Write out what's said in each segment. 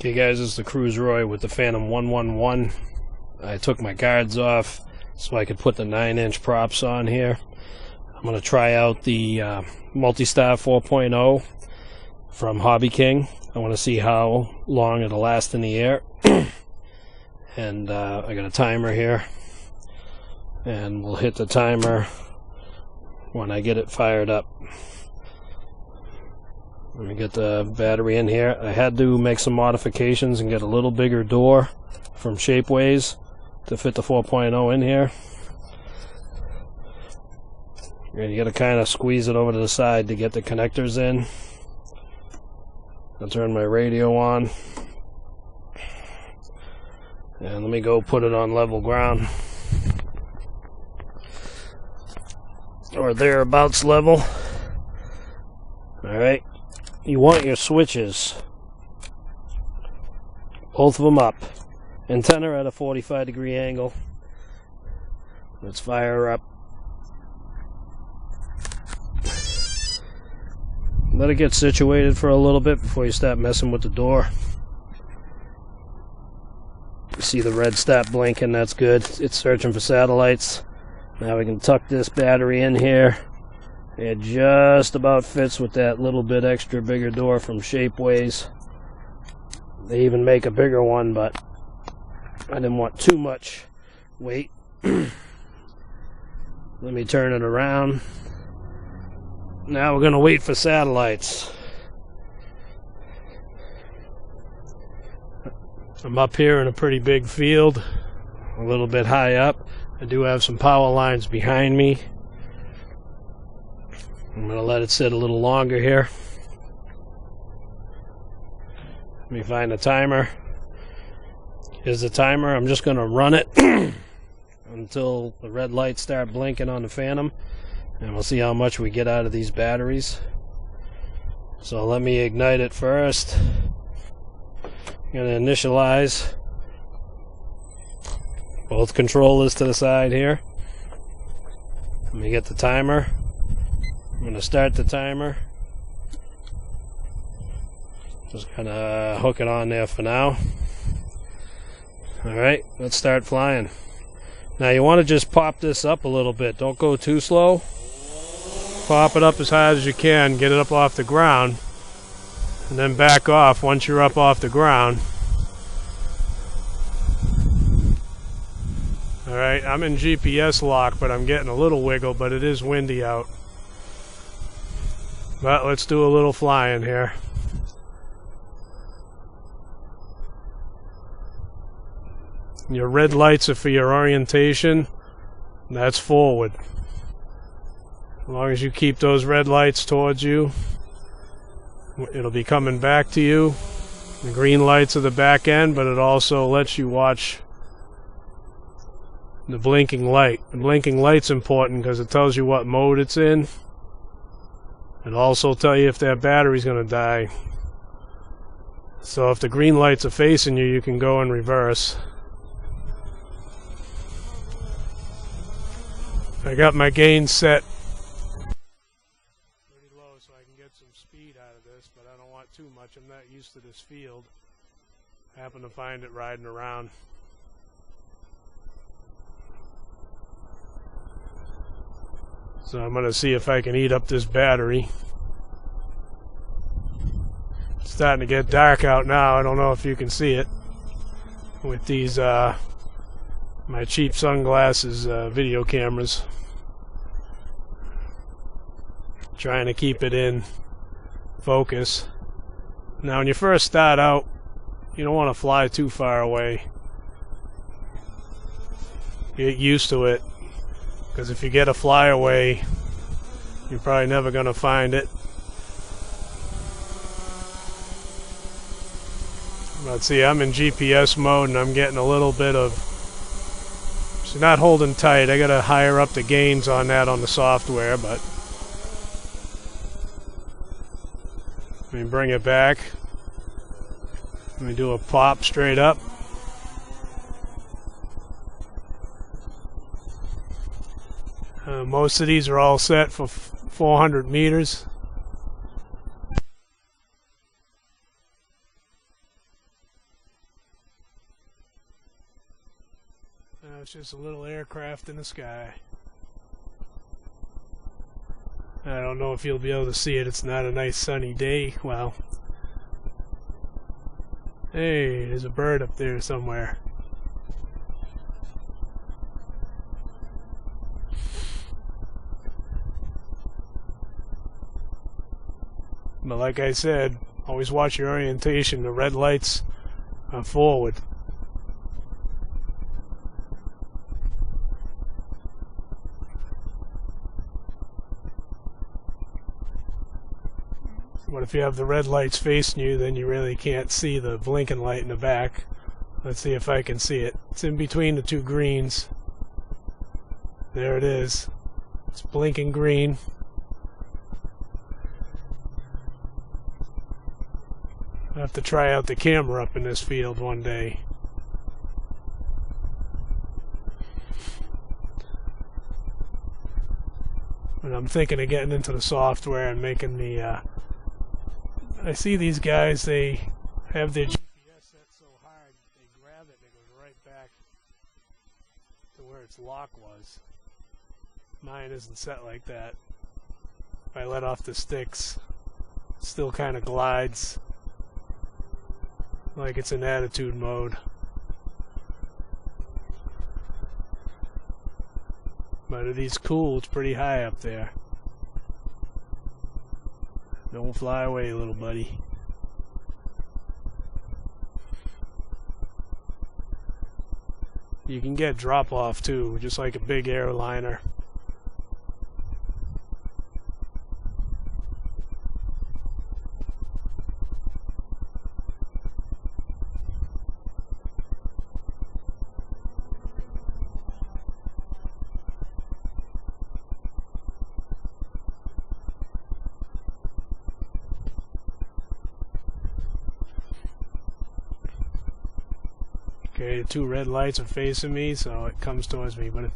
Okay guys, this is the Cruise Roy with the Phantom 111. I took my guards off so I could put the 9-inch props on here. I'm going to try out the Multistar 4.0 from Hobby King. I want to see how long it'll last in the air. And I got a timer here. And we'll hit the timer when I get it fired up. Let me get the battery in here. I had to make some modifications and get a little bigger door from Shapeways to fit the 4.0 in here. And you got to kind of squeeze it over to the side to get the connectors in. I'll turn my radio on. And let me go put it on level ground. Or thereabouts level. Alright. You want your switches, both of them up. Antenna at a 45-degree angle. Let's fire her up. Let it get situated for a little bit before you start messing with the door. You see the red start blinking, that's good. It's searching for satellites. Now we can tuck this battery in here. It just about fits with that little bit extra bigger door from Shapeways. They even make a bigger one, but I didn't want too much weight. Let me turn it around. Now we're going to wait for satellites. I'm up here in a pretty big field, a little bit high up. I do have some power lines behind me. I'm going to let it sit a little longer here. Let me find the timer. Here's the timer. I'm just going to run it until the red lights start blinking on the Phantom. And we'll see how much we get out of these batteries. So let me ignite it first. I'm going to initialize both controllers to the side here. Let me get the timer. I'm going to start the timer. Just kind of hook it on there for now. Alright, let's start flying. Now you want to just pop this up a little bit. Don't go too slow. Pop it up as high as you can. Get it up off the ground. And then back off once you're up off the ground. Alright, I'm in GPS lock, but I'm getting a little wiggle, but it is windy out. But let's do a little flying here. Your red lights are for your orientation. That's forward. As long as you keep those red lights towards you, it'll be coming back to you. The green lights are the back end, but it also lets you watch the blinking light. The blinking light's important because it tells you what mode it's in. It also tell you if that battery's going to die. So if the green lights are facing you, you can go in reverse. I got my gain set pretty low so I can get some speed out of this, but I don't want too much. I'm not used to this field. I happen to find it riding around. So I'm going to see if I can eat up this battery. It's starting to get dark out now. I don't know if you can see it with these my cheap sunglasses video cameras. Trying to keep it in focus. Now when you first start out, you don't want to fly too far away. Get used to it. Because if you get a flyaway, you're probably never going to find it. Let's see, I'm in GPS mode and I'm getting a little bit of... So not holding tight. I got to higher up the gains on that on the software, but... Let me bring it back. Let me do a pop straight up. Most of these are all set for 400 meters. It's just a little aircraft in the sky. I don't know if you'll be able to see it. It's not a nice sunny day. Well, hey, there's a bird up there somewhere. But like I said, always watch your orientation. The red lights are forward. But if you have the red lights facing you, then you really can't see the blinking light in the back. Let's see if I can see it. It's in between the two greens. There it is. It's blinking green. I'll have to try out the camera up in this field one day. And I'm thinking of getting into the software and making the I see these guys, they have their GPS set so hard, they grab it and it goes right back to where its lock was. Mine isn't set like that. If I let off the sticks, it still kind of glides like it's in attitude mode. But it is cool, it's pretty high up there. Don't fly away, little buddy. You can get drop off too, just like a big airliner. Okay, the two red lights are facing me, so it comes towards me. But if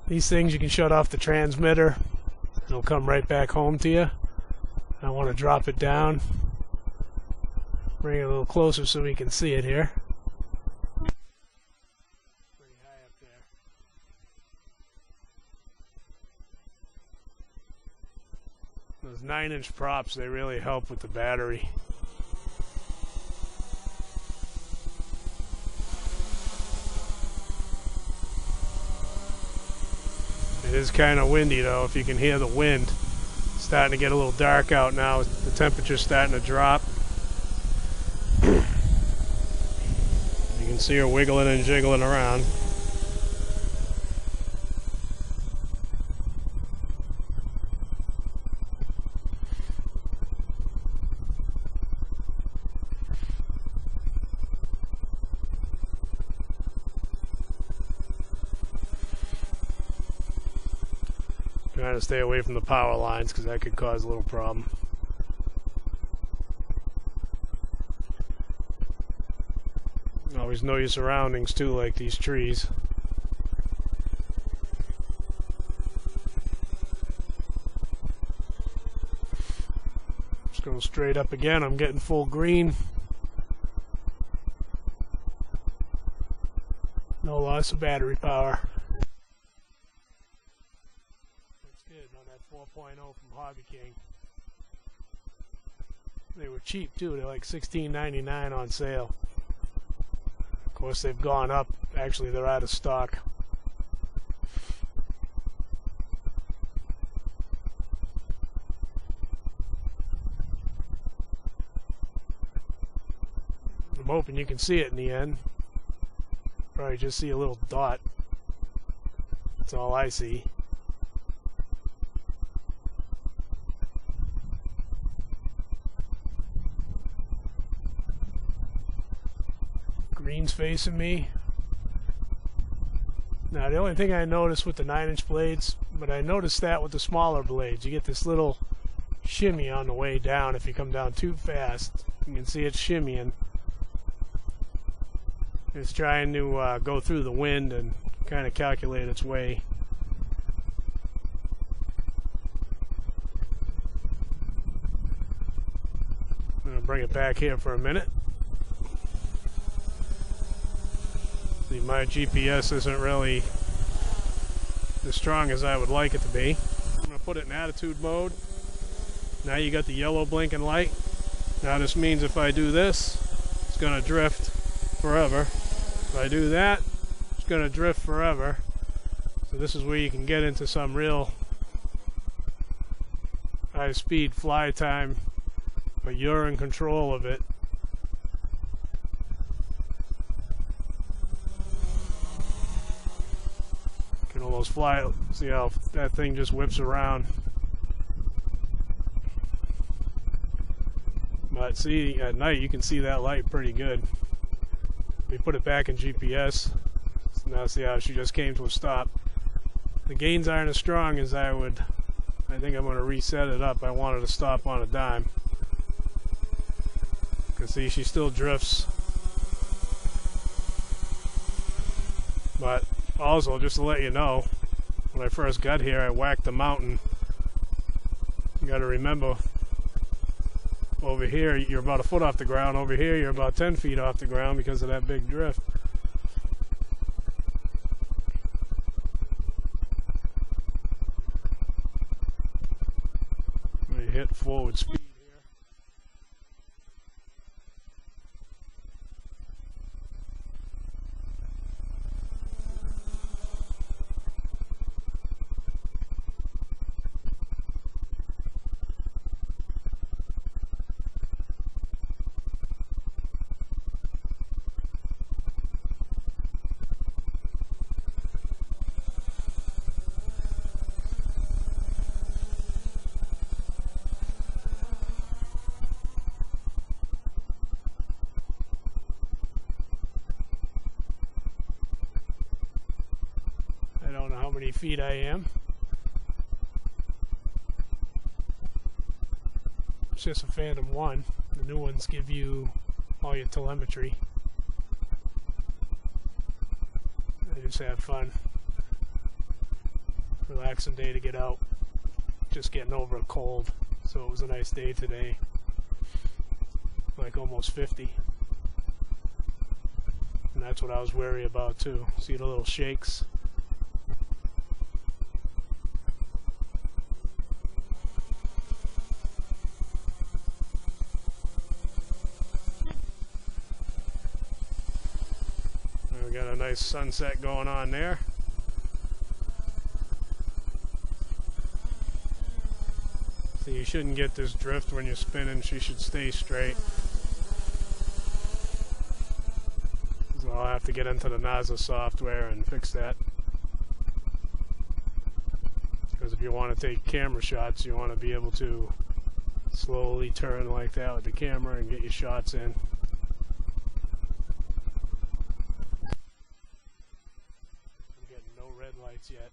these things, you can shut off the transmitter. It'll come right back home to you. I want to drop it down. Bring it a little closer so we can see it here. Pretty high up there. Those 9-inch props, they really help with the battery. It is kind of windy though, if you can hear the wind. It's starting to get a little dark out now. The temperature's starting to drop. You can see her wiggling and jiggling around. Trying to stay away from the power lines because that could cause a little problem. Always know your surroundings too, like these trees. Just going straight up again. I'm getting full green. No loss of battery power. On that 4.0 from Hobby King. They were cheap too, they're like $16.99 on sale. Of course they've gone up, actually they're out of stock. I'm hoping you can see it in the end. Probably just see a little dot. That's all I see. Green's facing me. Now the only thing I noticed with the 9-inch blades, but I noticed that with the smaller blades, you get this little shimmy on the way down if you come down too fast. You can see it shimmying. It's trying to go through the wind and kind of calculate its way. I'm going to bring it back here for a minute. See, my GPS isn't really as strong as I would like it to be. I'm going to put it in attitude mode. Now you got the yellow blinking light. Now this means if I do this, it's going to drift forever. If I do that, it's going to drift forever. So this is where you can get into some real high-speed fly time, but you're in control of it. You can almost fly. See how that thing just whips around. But see, at night you can see that light pretty good. We put it back in GPS. So now see how she just came to a stop. The gains aren't as strong as I would. I think I'm going to reset it up. I wanted to stop on a dime. You can see she still drifts. But also, just to let you know, when I first got here, I whacked the mountain. You got to remember, over here you're about a foot off the ground. Over here you're about 10 feet off the ground because of that big drift. Hit forward speed here. I don't know how many feet I am. It's just a Phantom 1. The new ones give you all your telemetry. I just have fun. Relaxing day to get out. Just getting over a cold. So it was a nice day today. Like almost 50. And that's what I was wary about too. See the little shakes? We got a nice sunset going on there. So you shouldn't get this drift when you're spinning. She should stay straight. So I'll have to get into the NASA software and fix that. Because if you want to take camera shots, you want to be able to slowly turn like that with the camera and get your shots in. Red lights yet.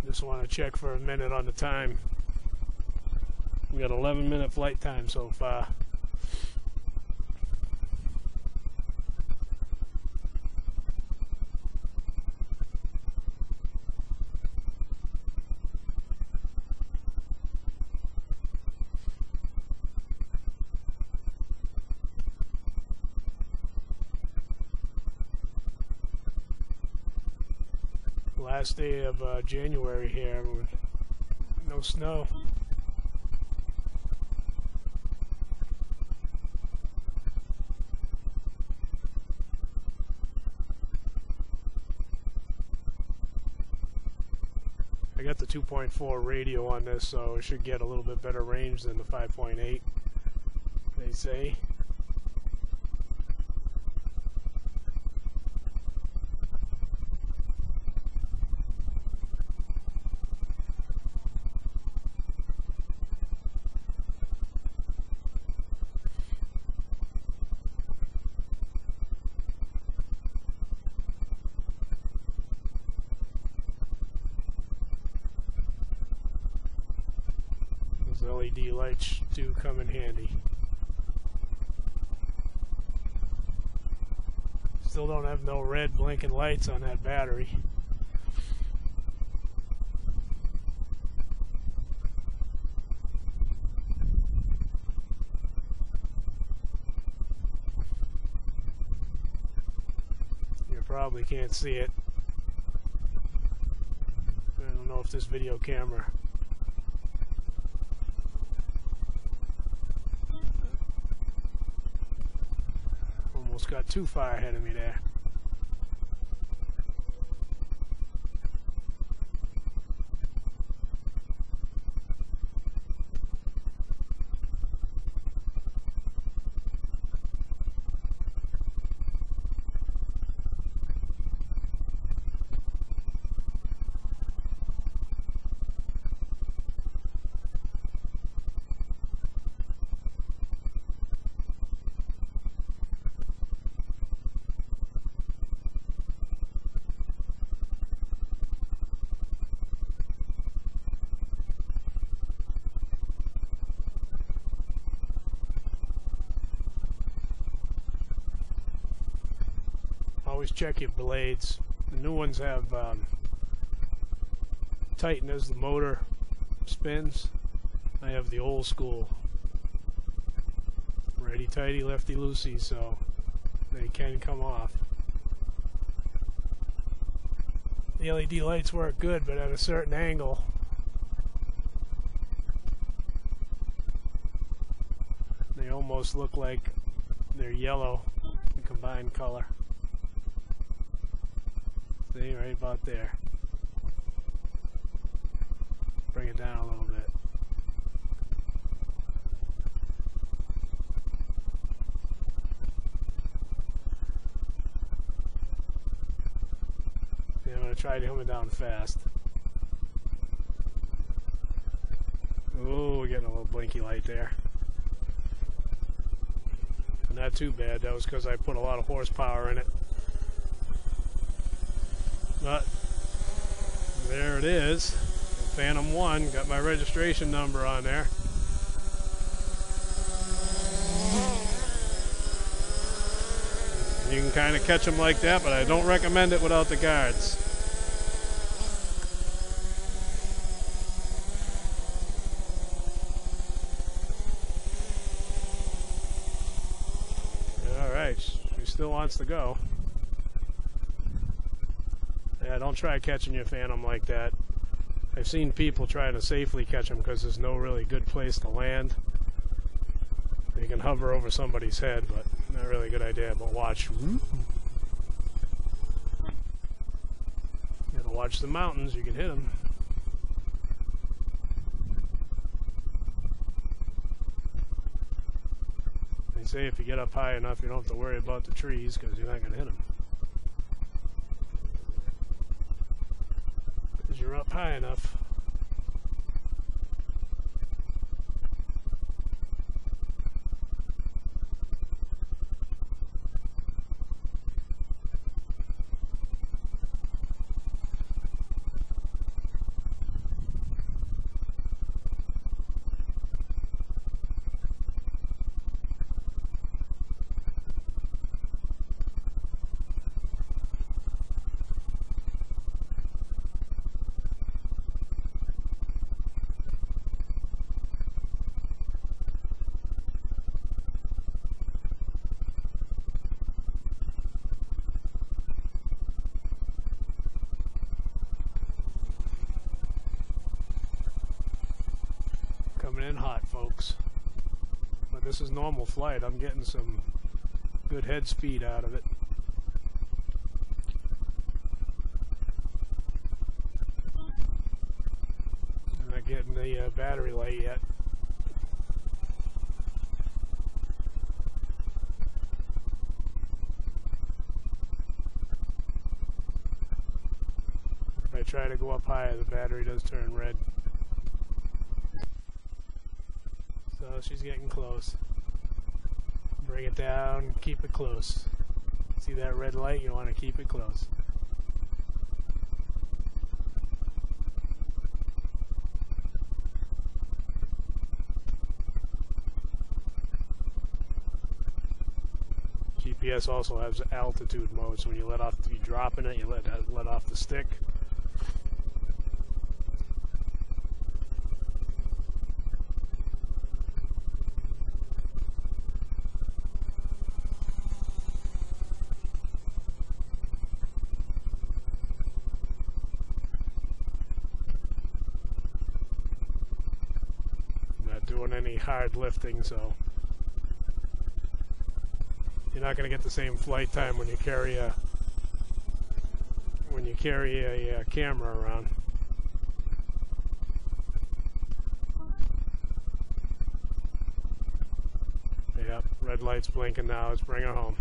Just want to check for a minute on the time. We got 11-minute flight time so far. Last day of January here with no snow. I got the 2.4 radio on this, so it should get a little bit better range than the 5.8, they say. LED lights do come in handy. Still don't have no red blinking lights on that battery. probably can't see it. I don't know if this video camera... Almost got too far ahead of me there. Always check your blades. The new ones have tighten as the motor spins. I have the old school righty tighty lefty loosey, so they can come off. The LED lights work good, but at a certain angle. They almost look like they're yellow, the combined color. See, right about there. Bring it down a little bit. Yeah, I'm going to try to come down fast. Oh, we're getting a little blinky light there. Not too bad. That was because I put a lot of horsepower in it. But there it is, Phantom 1, got my registration number on there. You can kind of catch them like that, but I don't recommend it without the guards. Alright, she still wants to go. Yeah, don't try catching your Phantom like that. I've seen people trying to safely catch them because there's no really good place to land. You can hover over somebody's head, but not really a good idea. But watch. You gotta watch the mountains, you can hit them. They say if you get up high enough, you don't have to worry about the trees because you're not gonna hit them. You're up high enough. Coming in hot, folks. But this is normal flight. I'm getting some good head speed out of it. I'm not getting the battery light yet. If I try to go up higher, the battery does turn red. So she's getting close. Bring it down, keep it close. See that red light? You want to keep it close. GPS also has altitude mode, so when you let off, if you're dropping it, you let off the stick. doing any hard lifting, so you're not going to get the same flight time when you carry a camera around. Yep, red light's blinking now. Let's bring her home.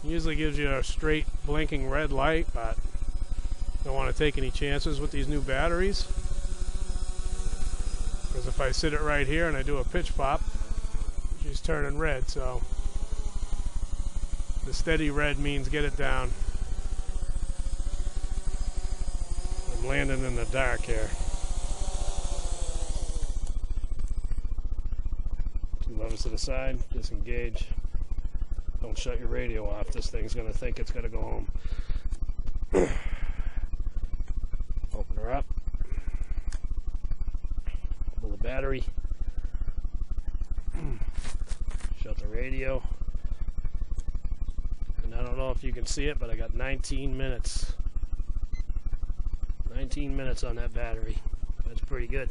Usually gives you a straight blinking red light, but don't want to take any chances with these new batteries, because if I sit it right here and I do a pitch pop, she's turning red. So the steady red means get it down. I'm landing in the dark here. 2 levers to the side, disengage. Don't shut your radio off. This thing's going to think it's going to go home. Open her up. Pull the battery. Shut the radio. And I don't know if you can see it, but I got 19 minutes. 19 minutes on that battery. That's pretty good.